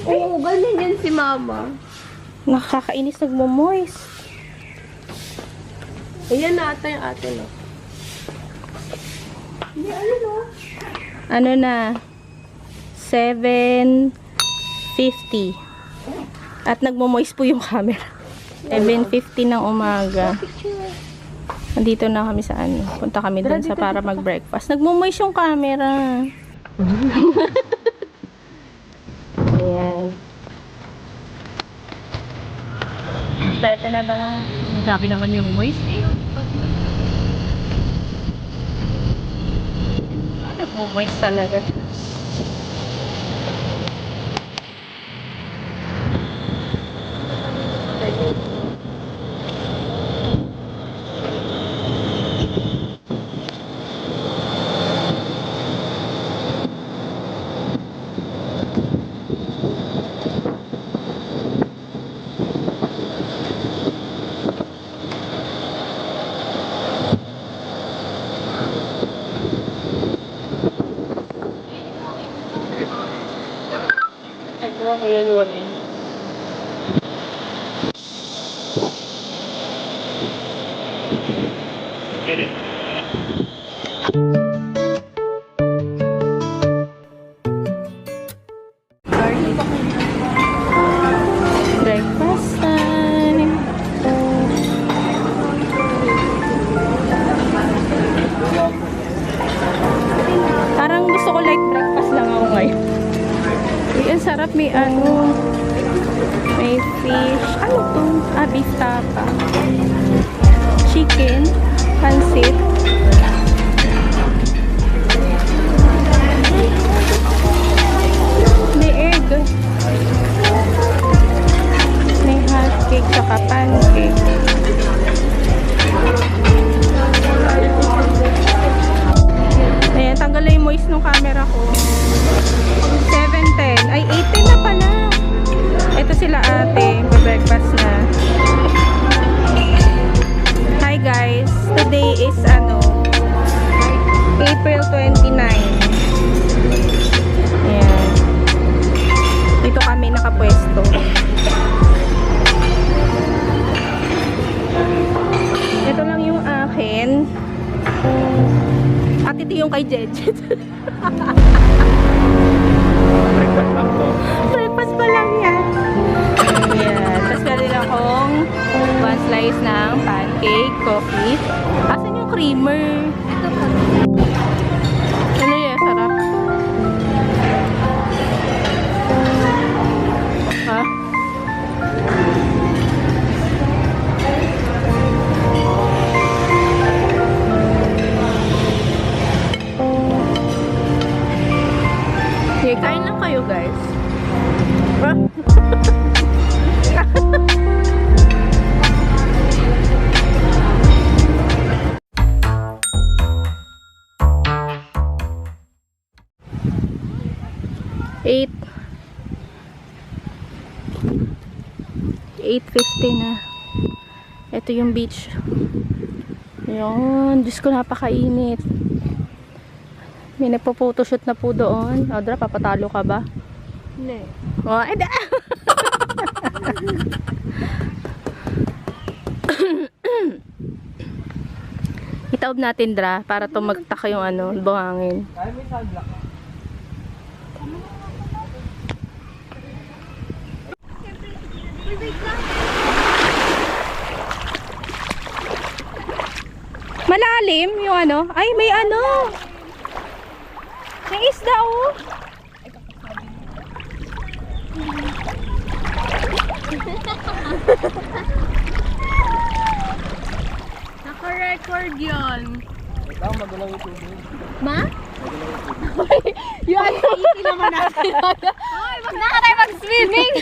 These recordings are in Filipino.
Oo, ganyan yan si mama. Nakakainis, nagmo-moist. Ayan na ata yung ate, no? Hindi, ano, no? Ano na? 7:50. At nagmo-moist po yung camera. 7:50 ng umaga. Nandito na kami sa ano. Punta kami dun sa para mag-breakfast. Nagmo-moist yung camera. Ayan. Dito na ba? Sabi naman yung moist. Nagmo-moist talaga. Ayan, one in. Get it. Breakfast time. Parang gusto ko light breakfast lang ako ngayon. Uy, ang sarap. May ano. May fish. Ano to? Ah, beef tapa. Chicken. Pansit. May egg. May hot cake saka pancake. Ayan, tanggal na yung moist ng camera ko. 7:10. Ay, 8:10 na pala. Ito sila ate. Breakfast na. Hi guys. Today is ano, April 29. Ayan. Dito kami nakapwesto. Ito lang yung akin. At ito yung kay Jejet. Breakfast lang to. Breakfast pa lang yan. Ayan. Tapos meron akong one slice ng pancake, coffee. Asan yung creamer? Ito pa. Ano yan? Sarap. Ha? Sige, kain lang kayo guys. Ah. 8 8:50 na. Ito yung beach. Ayun, Diyos ko, napakainit. May nagpo-photoshoot na po doon. Audra, papatalo ka ba? Hindi. Oh, eda. Itaob natin, Dra, para tumagtak yung ano, buhangin. Ay, may sunblock. Malalim yung ano. Ay, may ano. May isda, oh. Naka-record yun. Ikaw, magalaw yung tubig. Ma? Yung ano. Easy naman natin. Ay, wag na ka tayo mag-swimming.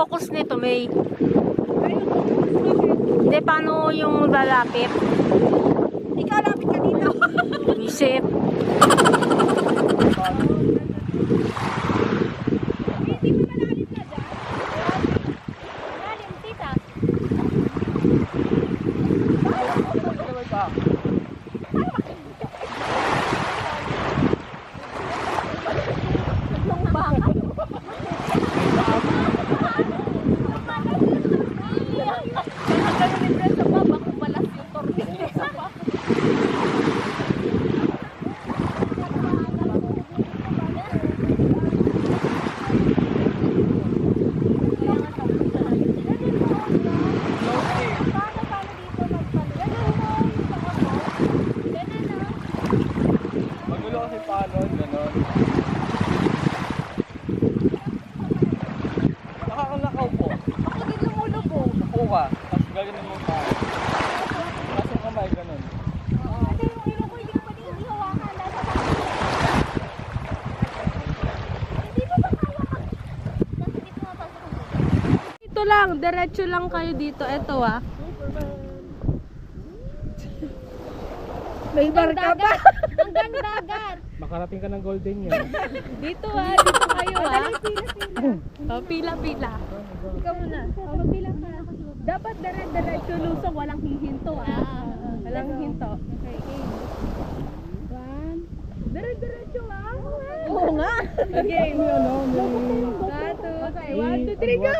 focus nito, May? Hindi, paano yung lalapit? Ikaw lapit ka dito. Visit. Hindi mo malalim na dyan. Malalim, tita. Tatlong baka. Magulo kasi palon, gano'n. Nakakalakaw po. Ako din lumulubog. Upo ka, tapos gaganin mo pa. Tapos yung kamay, gano'n. Kasi yung ilong ko, hindi ko pwede hindi hawakan. Nasa hindi ko ba kaya mag... Nasa dito nga pasok. Ito lang, diretso lang kayo dito. Ito ah. May barka pa. Hanggang dagat. Makarating ka ng golden yan. Dito ah, dito kayo ah. Oh, pila-pila. Ikaw muna. Magpila ka. Dapat diretso lusong, walang hihinto ah. Walang hinto. Okay, game. One. Diretso ah. Oo nga. Game yun, no? Okay, 1, 2, 3, go!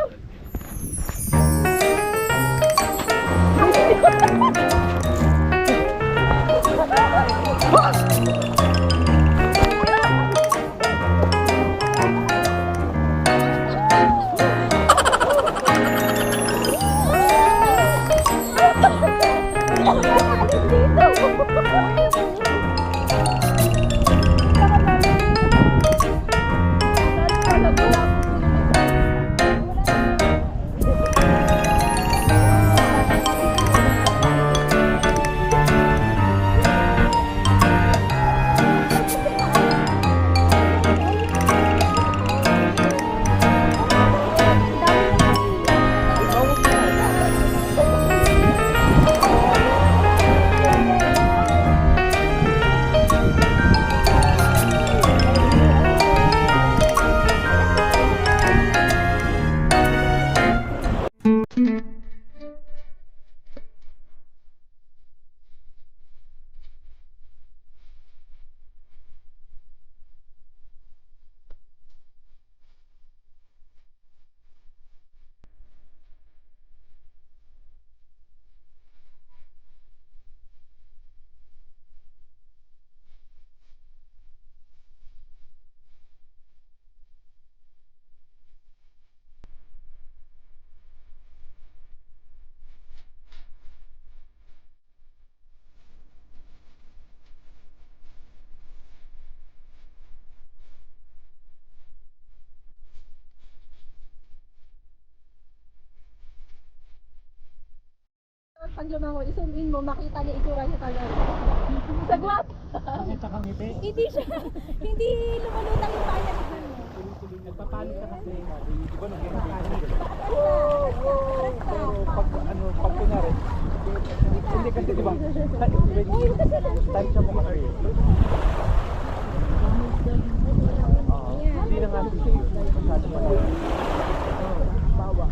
Pag lumangoy, i-zoom in mo, makita niya itsura niya talaga. Sagwap! Nakita kang ngiti. Hindi siya, hindi lumalutang yung paya ni Gano. Nagpapanik ka kasi. Di ba Pero pag kunwari, hindi kasi di ba? Time siya mo kasi. Hindi na nga masyado pa. Bawa.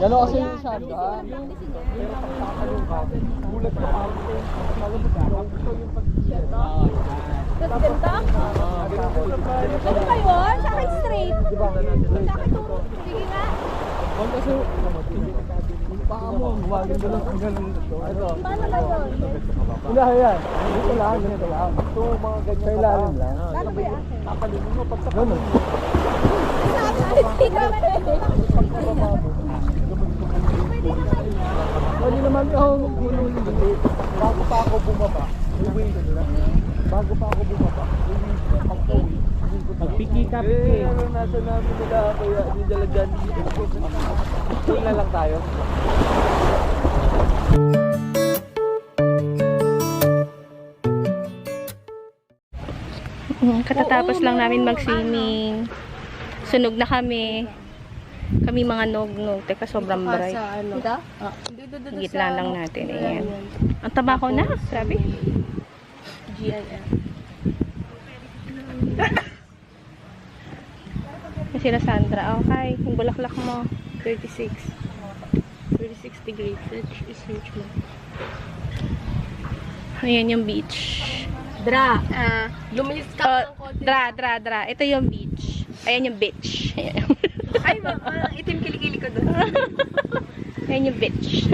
Yan o kasi yung shanda. Pero pagkakalong ka, gulat ka ako. Alam mo ka, gusto yung pag-shanda. Tapos ganda? Ano ba yun? Sa akin straight. Diba? Sa akin turo. Sige nga. Kasi, yung paa mo, huwagin mo lang ang ganun ito. Ito. Paano ba yun? Wala yan. Dito lang, ganito lang. Ito, mga ganyan. Sa ilalim lang. Paano ba yung akin? Kapalin mo, pagka ganun. Sa akin, hindi ka pwede. Pwede naman yung gulong-gulong. Bago pa ako bumaba, uwi. Bago pa ako bumaba, uwi. Pag-uwi. Pagpiki ka, piki. Pero nasa namin nila, kaya hindi dala dyan. Uwi na lang tayo. Katatapos lang namin mag-swimming. Sunog na kami. Kami mga nog-nog. Teka, sobrang bright. Dito? Higit lang natin. Ayan. Ang taba ko na. Sabi. GIL. Sila Sandra. Okay. Yung bulaklak mo. 36. 36 degrees. Research mo. Ayan yung beach. Dra. Lumilis ka ng konti. Dra. Ito yung beach. Ayan yung beach. Ayan. Ay, itim kilikili ko doon. Ayan yung beach.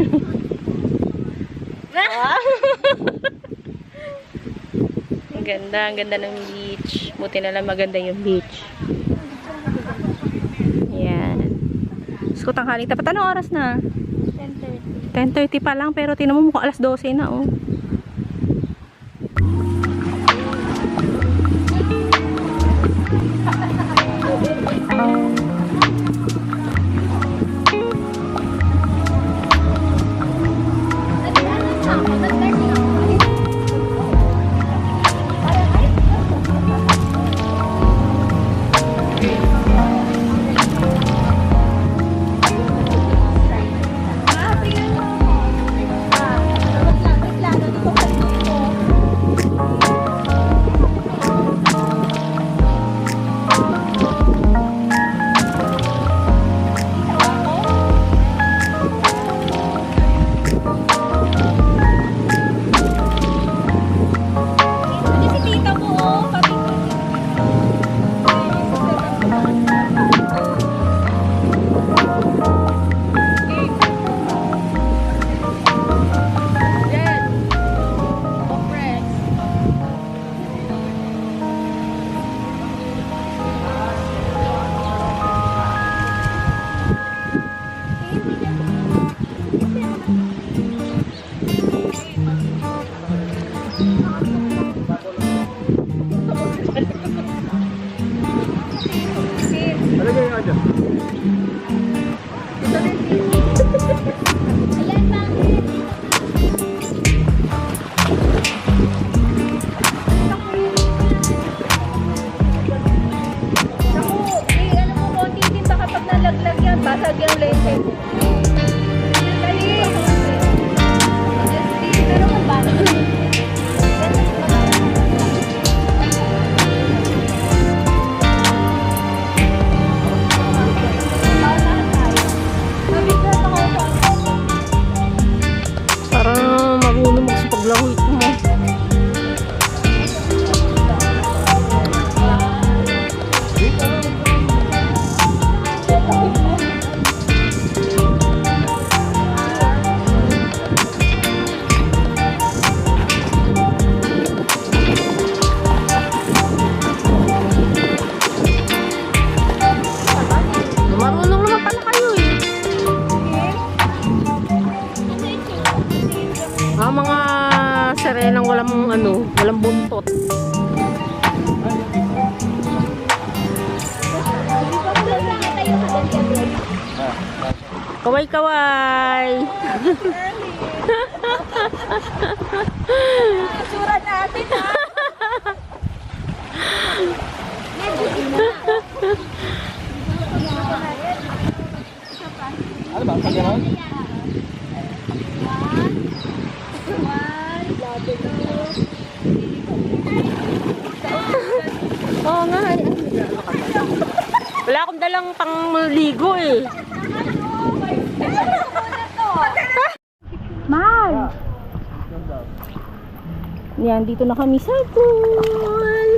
Ang ganda ng beach. Buti na lang maganda yung beach. Ayan. So, tanghaling tapat. Anong oras na? 10:30. 10:30 pa lang, pero tinan mo mukhang alas 12 na, oh. Talaga yung ano? Ayan, bakit? Ano mo, konti din baka pag nalaglag yan, basag yung lente. Dali! Pero kung basag. Parang marunong magsipaglangoy mo. Marunong naman pala kayo eh. Mga serenang walang buntot. Kaway-kaway. Sura natin ha! Ano ba? Pag gano'n? Oo nga. Wala akong dalang pangligo eh. Mal! Yan, dito na kami sa pool.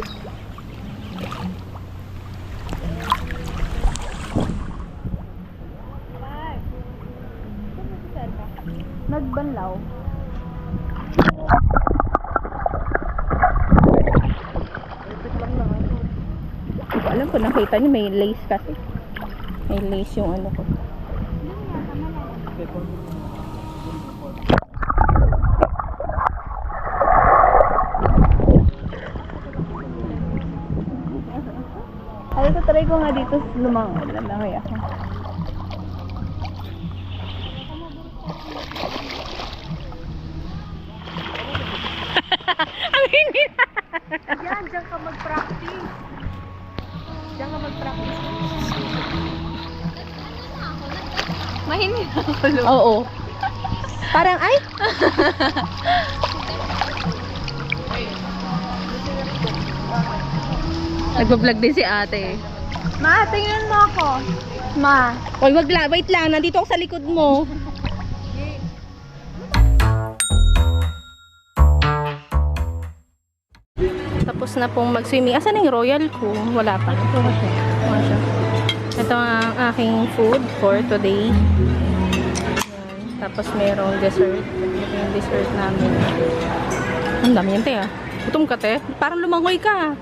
Nagbanlaw. Hindi ko alam kung nakita niyo, may lace kasi. May lace yung ano ko. Ano to, try ko nga dito lumangoy. Langoy ako. Ang Yan, diyan ka mag-practice. Diyan ka mag-practice. Mahinig ako. Oo. Parang ay? Nagbablog din si ate. Ma, tingnan mo ako. Ma. Oy, wag lang. Wait lang. Nandito ako sa likod mo. Tapos na pong mag-swimming. Asan yung royal ko? Wala pa. Wala siya. Ito ang aking food for today. Ayan. Tapos merong dessert. Ito yung dessert namin. Ang dami yan, te, ah. Gutom ka, te? Parang lumangoy ka.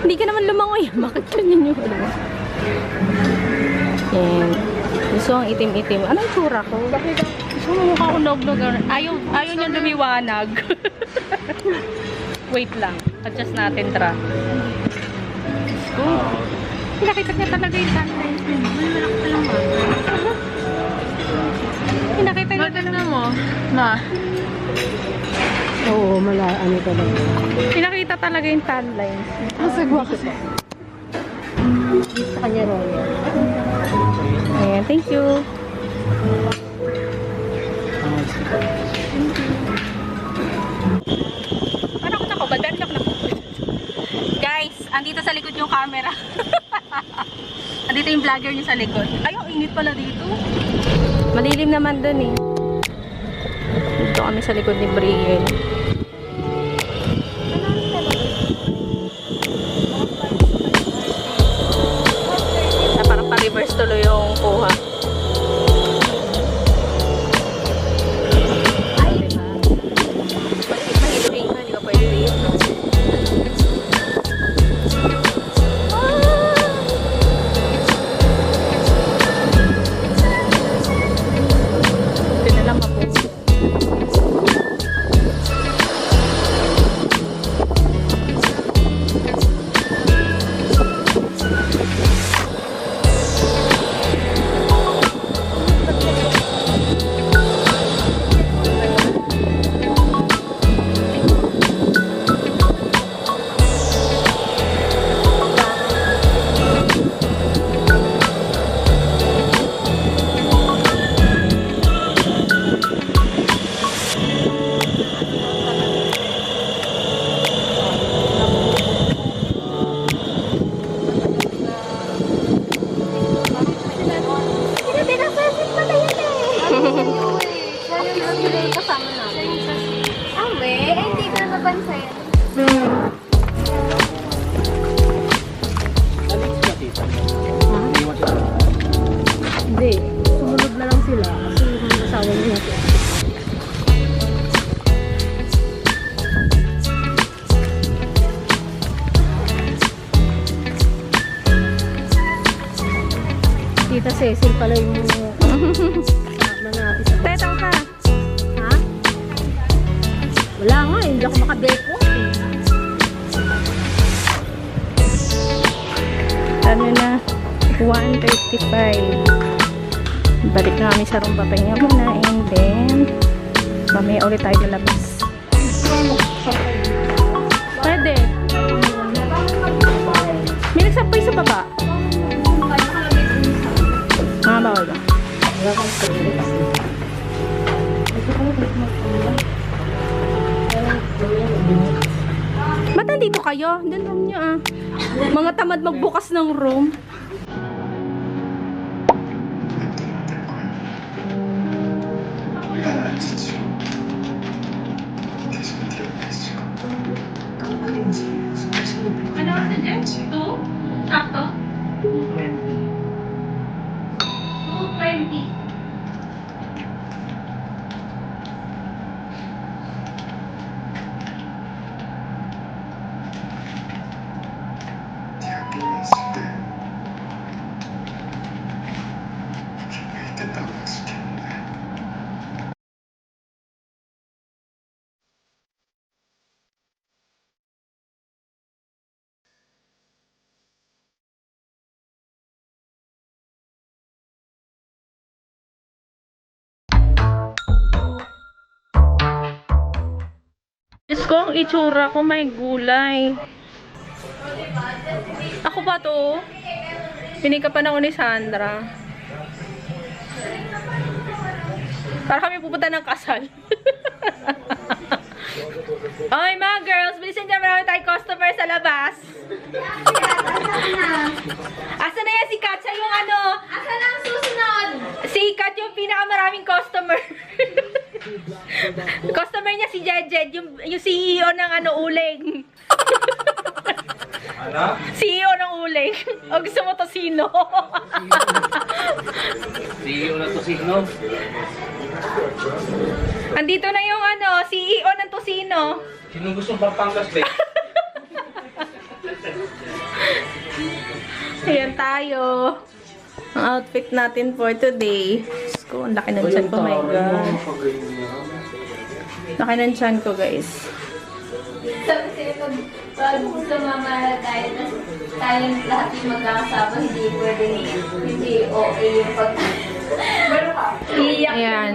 Hindi ka naman lumangoy. Bakit ganyan yung ano? Yan. Gusto ang itim-itim. Anong tura ko? Gusto mo mukha ko nog-nog. Ayaw niya lumiwanag. Wait lang. Adjust natin, tra. Oh. Pinakita niya talaga yung sunrise niya. Malak ka lang, ma. Pinakita niya talaga mo. Ma. Oo, ano talaga. Pinakita talaga yung tan lines. Masagwa ka sa kanya royal. Ayan, thank you. Ano ko na ko? Badari ako na ko. Guys, andito sa likod yung camera. Andito yung vlogger niyo sa likod. Ay, ang init pala dito. Malilim naman dun eh. Dito kami sa likod ni Brielle. Na parang pa-reverse tuloy yung kuha. Mahilipin ka, hindi ka pwede dito. Ito na lang ako. Kasama natin. Ame, hindi ko na napansin. Hindi. Sumunod na lang sila. Kasi yung asawa niya. Tita Cecil pala yung kasama natin sa Tetang ka. Ha? Wala nga, hindi ako makabeko. Ano na? 1:35. Balik na kami sa room. Papahinga muna. And then, mamaya ulit tayo lalabas. Pwede. May nagsampay sa baba. Mga bawal ba? Ba't nandito kayo? Doon room nyo ah. Mga tamad magbukas ng room. Ano ka sa dyan? 2? Sakto? 2:20. Ko, ang itsura ko may gulay. Ako ba to? Pinika pa na ako ni Sandra. Para kami pupunta ng kasal. Oy, mga girls, bilisan niya, marami tayong customer sa labas. Asa na yan si Katya yung ano? Asa na ang susunod? Si Kat yung pinakamaraming customer. Customer niya si Jejed, yung CEO ng ano, Uling. Ano? CEO ng Uling. O gusto mo to sino? CEO na to sino? Andito na yung ano, CEO ng Tosino. Sino gusto Pampanga State? Ayan tayo. Ang outfit natin for today. Diyos ko, ang laki ng tiyan ko, my God. Laki ng tiyan ko, guys. Sabi sa'yo, pag sumama tayo, tayong lahat yung magkakasama, hindi pwede, hindi okay yung pag... Iiyak. Ayan,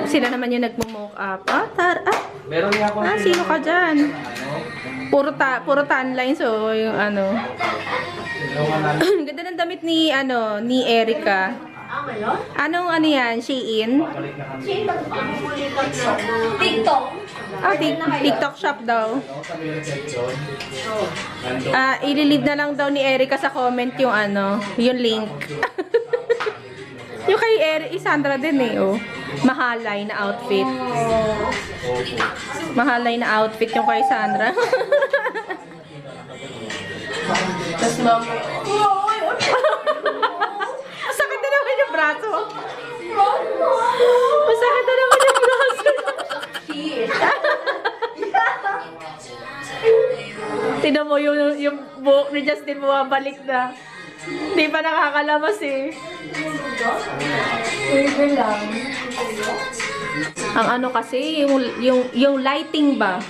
sila naman yung nagmo-mock up. Meron niya ako. Sino ka dyan? Puro tan line, so yung ano. Ganda ng damit ni, ano, ni Erica. Anong ano yan? Shein? TikTok. TikTok shop daw. Ililid na lang daw ni Erica sa comment yung ano, yung link. Yung kay Sandra din eh, oh. Mahalay na outfit. Mahalay na outfit yung kay Sandra. Tapos mama. Masakit na naman yung braso. Masakit na naman yung braso. Tignan mo yung buhok ni Justin bumabalik na. Hindi pa nakakalabas eh. lang. Ang ano kasi, yung lighting ba?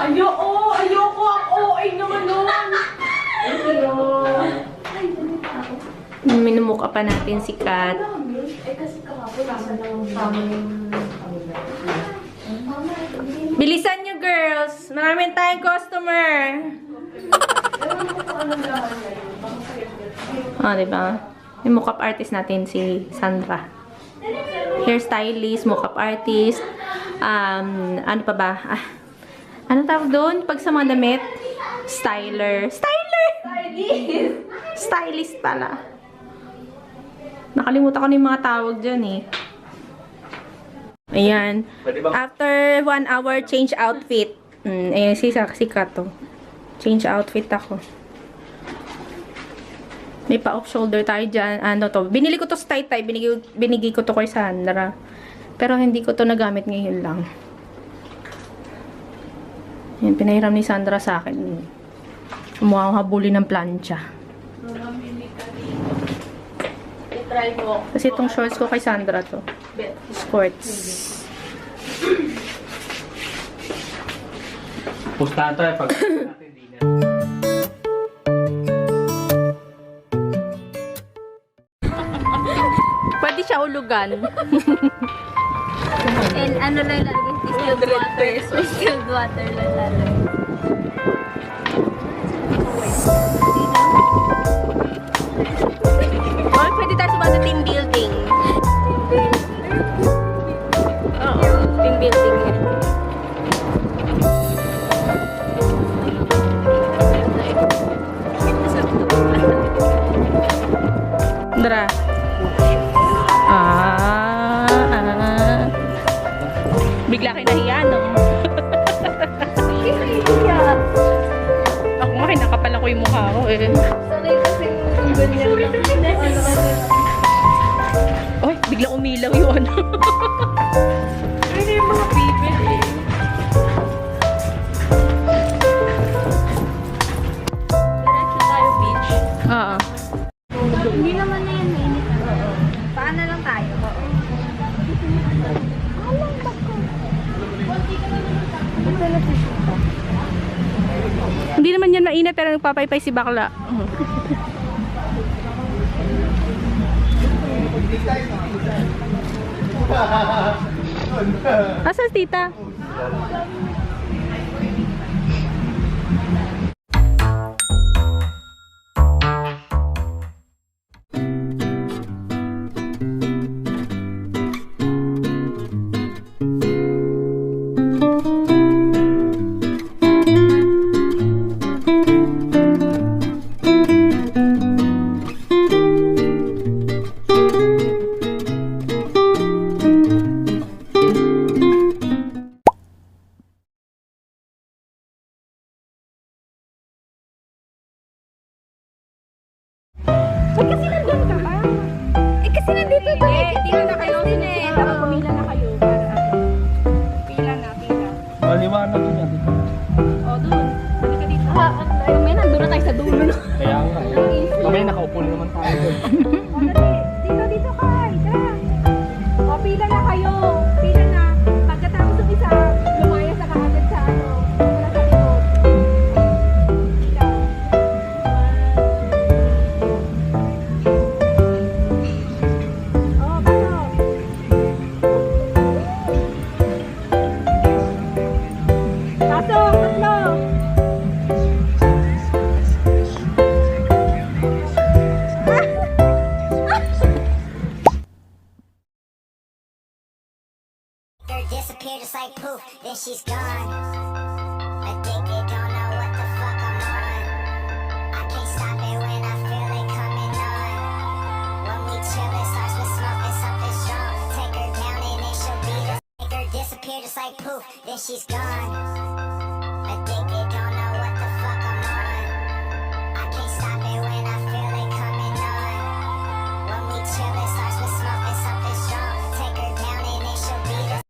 Ayoko ang OA naman nun. Minumuka pa natin si Kat. Bilisan nyo, girls. Maraming tayong customer. Diba? Yung makeup artist natin si Sandra. Hairstylist, makeup artist. Ano pa ba? Ano tawag doon? Pag sa mga damit? Styler. Stylist pala. Nakalimutan ko na yung mga tawag dyan eh. Ayan. After 1 hour, change outfit. Ayan, si Kato. Change outfit ako. May pa-off shoulder tayo dyan. Ano to? Binili ko to sa Taytay. Binigay ko to kay Sandra. Pero hindi ko to nagamit ngayon lang. Ayan, pinahiram ni Sandra sa akin. Mukhang habuli ng plancha. I-try mo. Kasi itong shorts ko kay Sandra to. Sports. Pustahan tayo pag natin dinner. Pwede siya ulugan. And ano lang lalagay? Distilled water. Distilled water lang lalagay. Or pwede tayo sumama team building. Oo, team building yan. Dra. Bigla kayo nahiya, no? Ako nga, kinakapala ko yung mukha ko eh. Sanay kasi yung ganyan lang. Oy, biglang umilaw yung ano. Ano yung mga bibig eh. Diretso tayo beach. Oo. Hindi naman na yan mainit. Paano lang tayo? Hindi naman yan mainit pero nagpapaypay si bakla. Asan si tita? Ba't kasi nandun ka pa? Eh kasi nandito to eh. Pila na kayo eh. Tama, pumila na kayo. Para ano. Pila na, pila. Maliwanag yun natin. O, doon. Balik ka dito. Mamaya nandun na tayo sa dulo. Kaya nga. Mamaya nakaupo na naman tayo doon. O, dali. Dito kay. Tara. O, pila na kayo. Pila na. Pagkatapos ng isa, lumayas na kaagad sa ano. Wala sa likod. Pila. Oh, pasok. Pasok, tatlo. Her disappear just like poof, then she's gone. Addicted, don't know what the fuck I'm on. I can't stop it when I feel it coming on. When we chill, it starts with smoking something strong. Take her down and then she'll be the. Make her disappear just like poof, then she's gone. Addicted, don't know what the fuck I'm on. I can't stop it when I feel it coming on. When we chill, it starts with smoking something strong. Take her down and then she'll be the.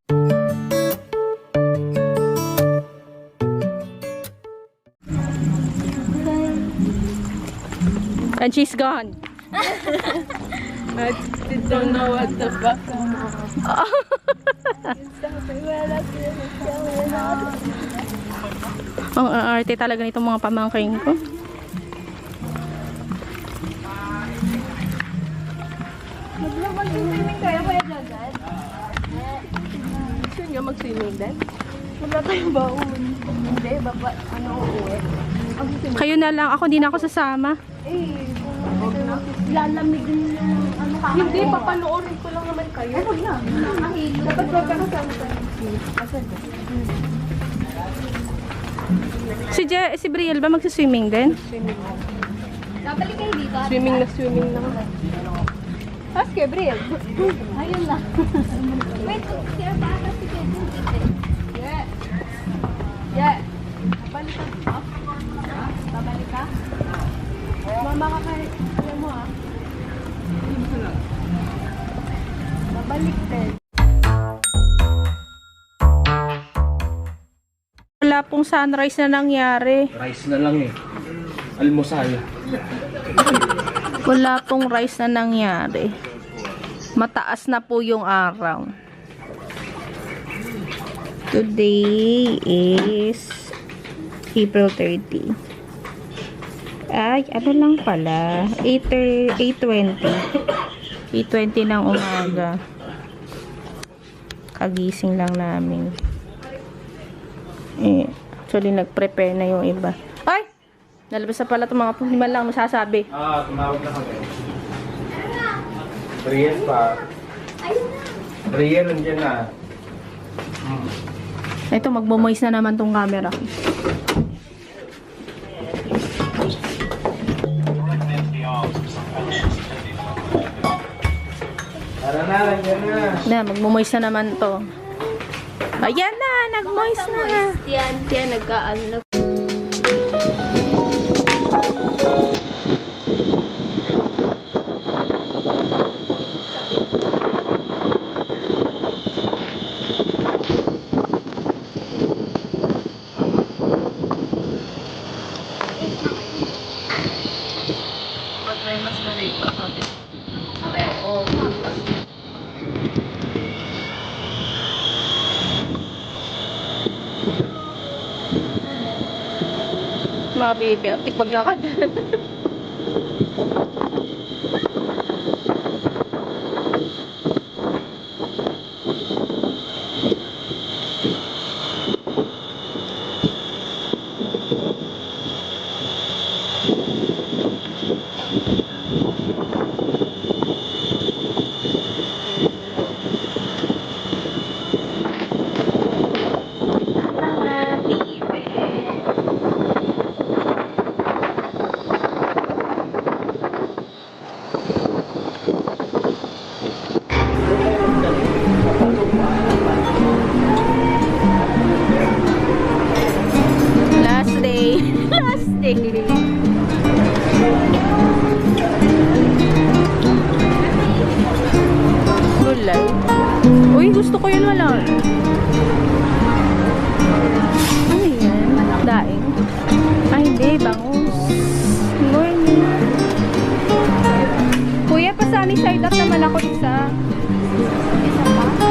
And she's gone. I don't know what the fuck. Ang arte talaga nitong mga pamangking ko. Mag-swimming kayo, Kuya Jagad? Gusto nyo mag-swimming din? Wala tayong baon. Hindi, baba, ano, uuwi. Kayo na lang. Ako hindi na ako sasama. Lalamig din yung ano ka. Hindi, papanoorin ko lang naman kayo. Ano na? Nakahilo. Dapat wag ka kasama sa asan ba? Si Brielle ba magsiswimming din? Babalik kayo dito. Swimming na naman. Ask Gabriel. Ayun lang. Wait, kaya baka si Gabriel. Yeah. Yeah. Babalik ka. Babalik ka? Mama ka kaya mo ah. Babalik din. Wala pong sunrise na nangyari. Rice na lang eh. Almusal. Wala pong rice na nangyari. Mataas na po yung araw. Today is April 30. Ay, ano lang pala. 8:20. 8:20 ng umaga. Kagising lang namin. Actually, nag-prepare na yung iba. Ay! Nalabas na pala itong mga puliman lang masasabi. Tumawag na kami. Riel pa. Riel, nandiyan na. Ito, magmumoist na naman tong camera. Tara na, nandiyan na. Na, magmumoist na naman to. Ayan na, nagmoist na. Yan, nagkaan. Mga baby, tikpag lakad. Ate. Gulay. Uy, gusto ko yun. Wala. Ano yan? Daing. Ay, hindi. Bangus. Morning. Kuya, pasani side up naman ako isa. Isa pa?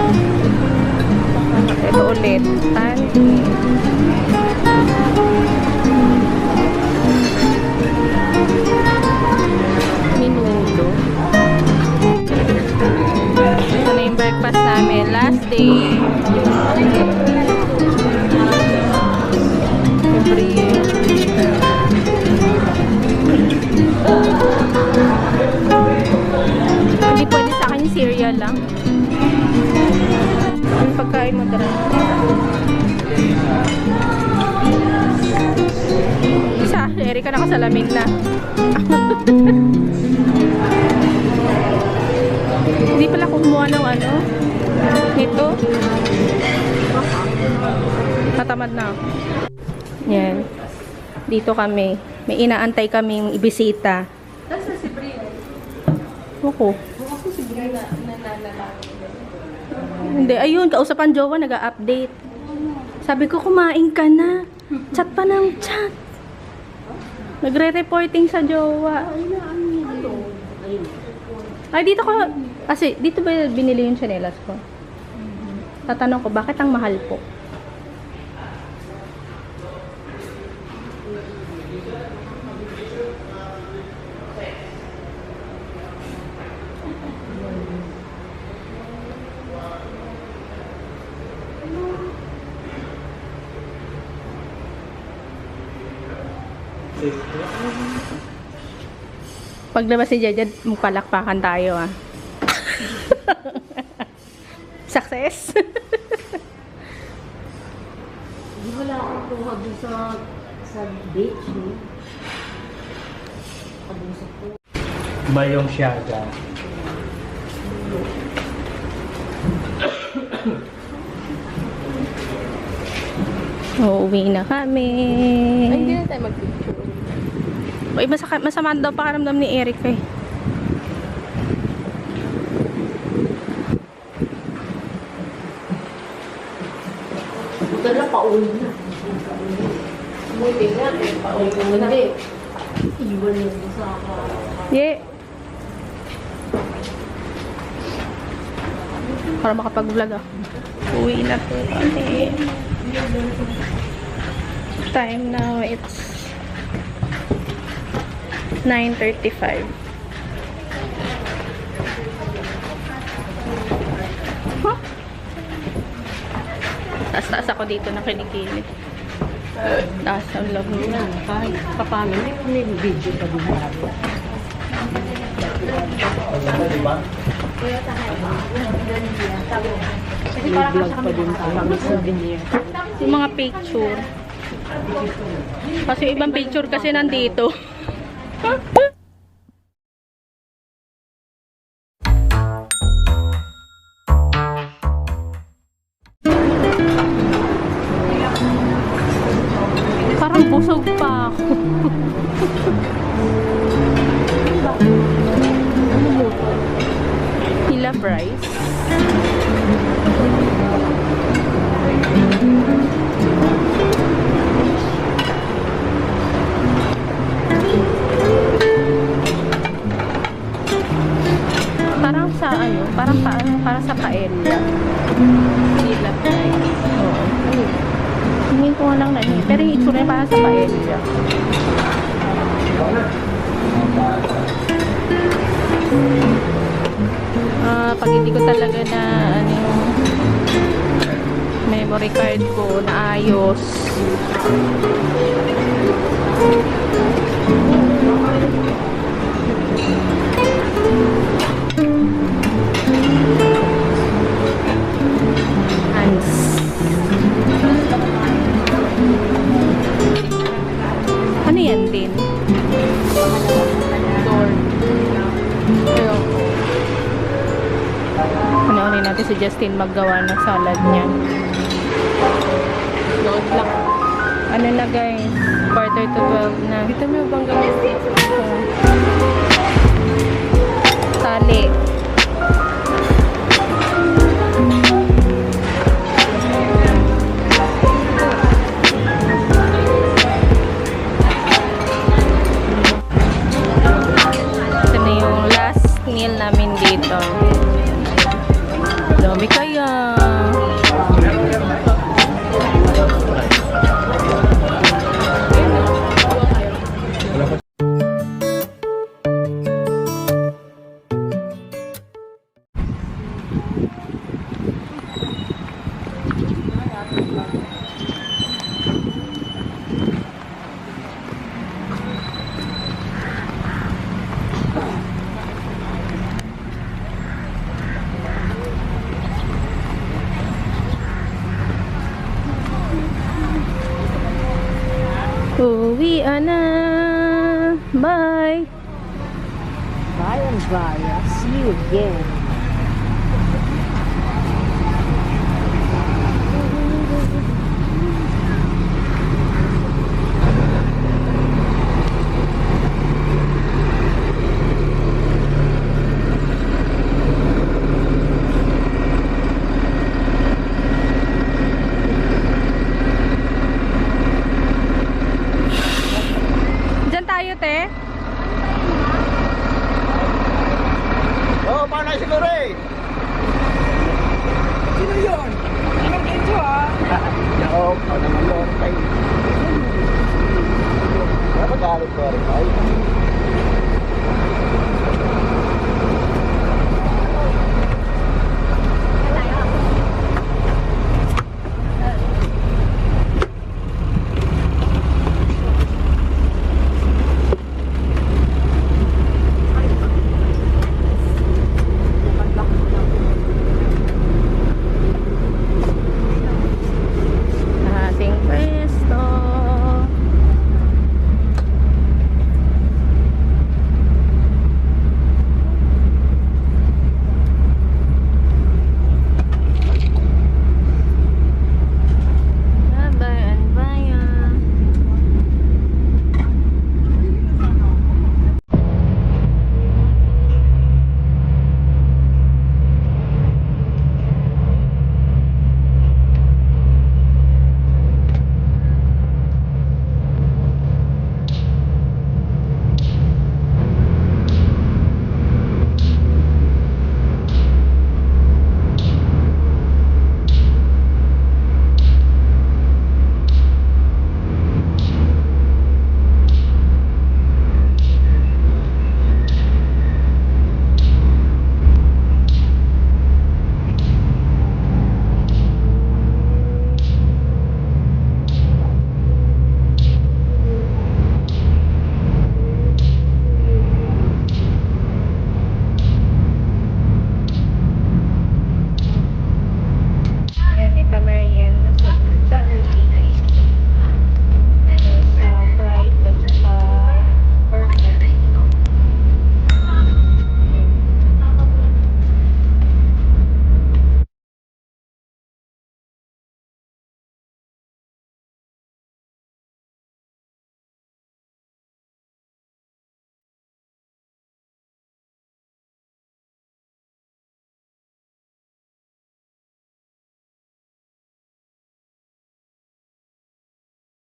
Ito ulit. Tanti. Minuto. Ito na yung breakfast namin. Last day. Hindi pwede sa akin yung cereal lang. Ang pagkain mo tara. Isa, Erika nakasalamin na. Hindi pala kumuha ng ano nito. Natamad na ako. Yan. Dito kami. May inaantay kaming ibisita. Nasa si Brian? Ako. Ako si Brian na nalalaki. Hindi. Ayun, kausapan jowa, nag-update. Sabi ko, kumain ka na. Chat pa ng chat. Nagre-reporting sa jowa. Ay, dito ko. Kasi, dito ba binili yung chanelas ko? Tatanong ko, bakit ang mahal po? Paglabas si Jejed, magpalakpakan tayo ah. Success! Di wala akong kuha doon sa beach, no? Pag-usap ko. Mayong Siaga. Uuwi na kami. Ay, hindi na tayo mag-picture. Uy, masama daw pakaramdam ni Eric eh. Buta na, pauwi na. Buti na, pauwi na nga eh. Iwan mo sa Yeah. Para makapag-vlog ako. Uwi na po kami. Time now, it's 9:35. Huh? Taas-taas ako dito na kinikili. Taas ang love mo. kahit papano, may video pa din natin. May vlog pa din tayo. May souvenir. Yung mga picture. Kasi yung ibang picture kasi nandito. Parang busog pa ako. Hila rice. Parang sa ano, parang sa paella. Hila rice. Oo. Tingin ko nga lang na yun. Pero yung itsura niya parang sa paella. Pag hindi ko talaga na ano yung memory card ko na ayos. Hans. Ano yan din? Door. Ayun. Panoorin natin si Justin maggawa ng salad niya. Load lang. Ano na guys? quarter to 12 na. Dito may bang gamit? Tali. Ito na yung last meal namin dito. Dami kaya. Uwian na. Bye. Bye and bye. I'll see you again. Diyan tayo, te. Oo, paano na siguro eh? Sino yun? Medyo ah. Oo, ako naman doon kayo. Napagalit ko rin.